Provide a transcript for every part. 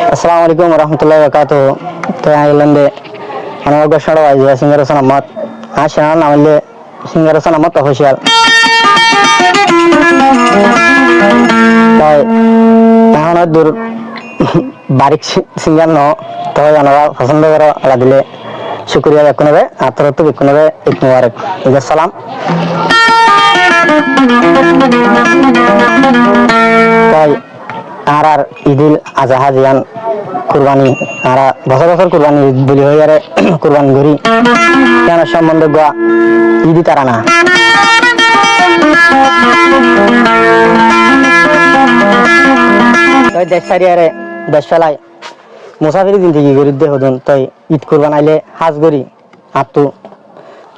Assalamu alaikum warahmatullahi wabarakatuh. Thailand Anwar Gashara Wajah Singer Sanamat National Namale Singer Sanamat official. তাই এখন দূর বারিক singer ন তো জানাবা পছন্দ করো আলা দিলে শুক্রিয়া বেকুন হবে আতর তো বেকুন হবে ঈদ মুবারক ঈদ সালাম তাই আর ঈদুল আজহা জিয়ান কুরবানি আর বছর বছর কুরবানি বলি হয়ে যারে কুরবানি করি কেন সম্বন্ধে গোয়া ঈদই তারা না দেশ সারিয়ারে দেশ ফেলায় মুসাফিরি জিন্দগি করি দেহ দিন তাই ঈদ কুরবান আইলে হাজ করি আত্মু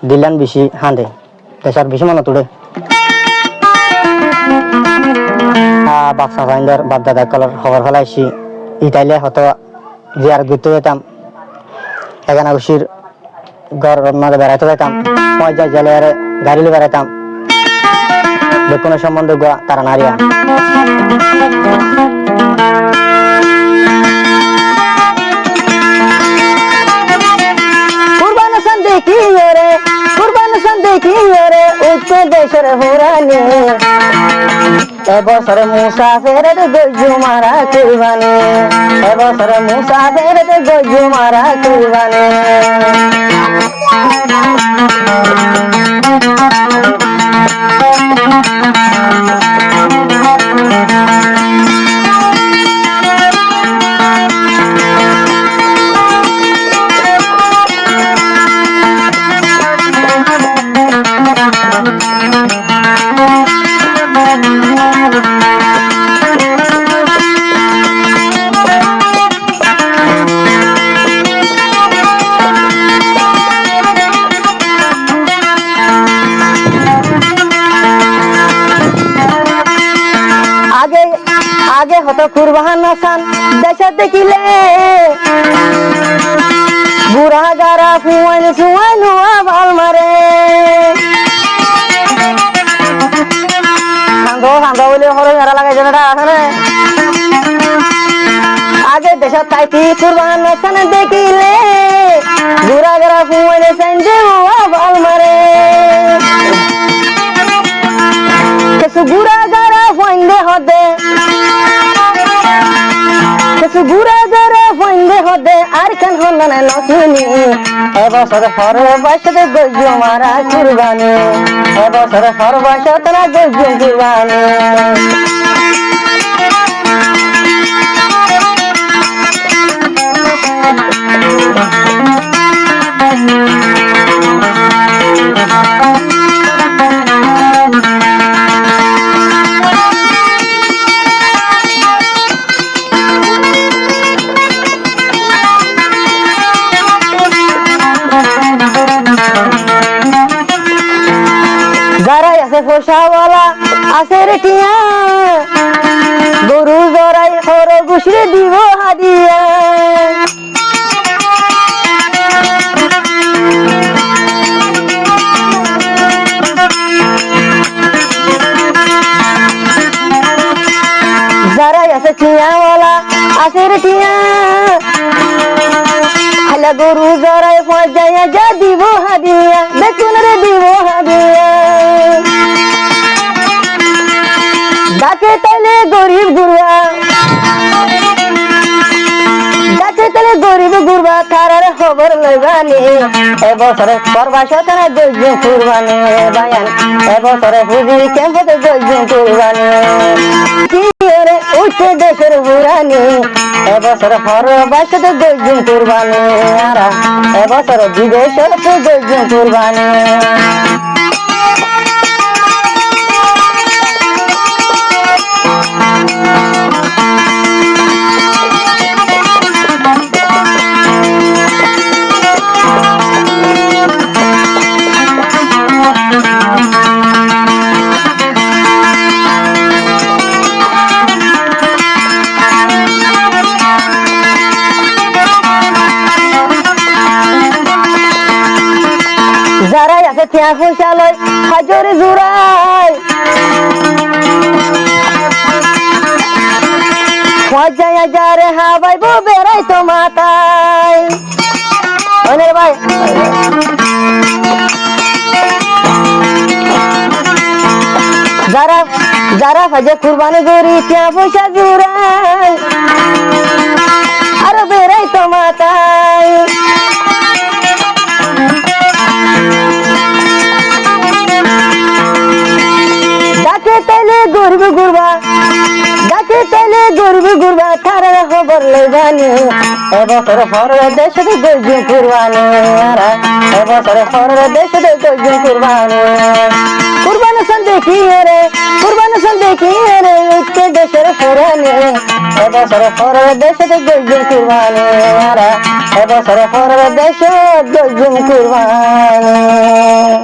দিলান বেশি হাঁদে দেশার বেশি মনে তোড়ে বাচ্চা ফাইন্দার বাপ দাদা কলর খবর ফেলাইছি ঈদ আইলে হয়তো জিয়ার ঘুরতে যেতাম এখানে খুশির ঘর মাঝে বেড়াইতে যেতাম মজা জেলে গাড়ি বেড়াইতাম বেকুনের সম্বন্ধে গোয়া তারা নারিয়া কুরবান সন্ধে কি রে কুরবান সন্ধে কি রে উচ্চ দেশের হুরানি এবছর মুসাফির গজু মারা কুরবানি এবছর মুসাফির গজু মারা কুরবানি আগে হতো কুরবান আসান দেশে দেখিলে বুড়া গারা ফুয়াইন ফুয়াইন হুয়া ভাল মারে সাঙ্গ সাঙ্গ বলে হরে মেরা লাগাই যেটা আছে আগে দেশে তাইতি কুরবান আসান দেখিলে বুড়া গারা ফুয়াইন সাইন্দে হুয়া ভাল মারে কিছু বুড়া গারা ফুয়াইন্দে হদে গুড়া গড়ে ফন্দে হদে আর কেন হল না নতুনি এবছর সর্বশতে গজু মারা কুরবানি এবছর সর্বশত না গজু কুরবানি পোষাওয়ালা আছে রে টিয়া গরু জরাই খরগোশ রে দিব হাদিয়া যারাই আছে টিয়াওয়ালা আছে রে টিয়া আলা গরু জরাই ফজাইয়া যা দিব হাদিয়া বেকুন রে দিব হাদিয়া ডাকে তাইলে গরিব গুরবা ডাকে তাইলে গরিব গুরবা তারার খবর লইবানি এবছরে পরবাসত না গজু কুরবানি বায়ান এবছরে হুজুরি ক্যাম্পতে গজু কুরবানি কি রে উঠে দেশের হুরানি এবছর পরবাসত গজু কুরবানি আর এবছর বিদেশের গজু কুরবানি যারাই আছে তিয়া পয়সা লয় হাজরে জোড়ায় মজায় যারে হাবাইব বেড়াই তো মাথায় অনির ভাই যারা যারা ভাজে কুরবানি করি টিয়া পয়সা জুড়াই আর বেড়াই তো মাথায় ডাকে তাইলে গর্ব গুরবা ডাকে তাইলে গর্ব গুরবা তারা খবর লইবানি এবছর ফরের দেশে গর্জুন কুরবানি এবছর ফরের দেশে গর্জুন কুরবানি কুরবানি দেখি রে কুরবানি দেখি রে উঠতে দেশের ফুরানি এবছর ফরের দেশে গর্জুন কুরবানি এবছর ফরের দেশে গর্জুন কুরবানি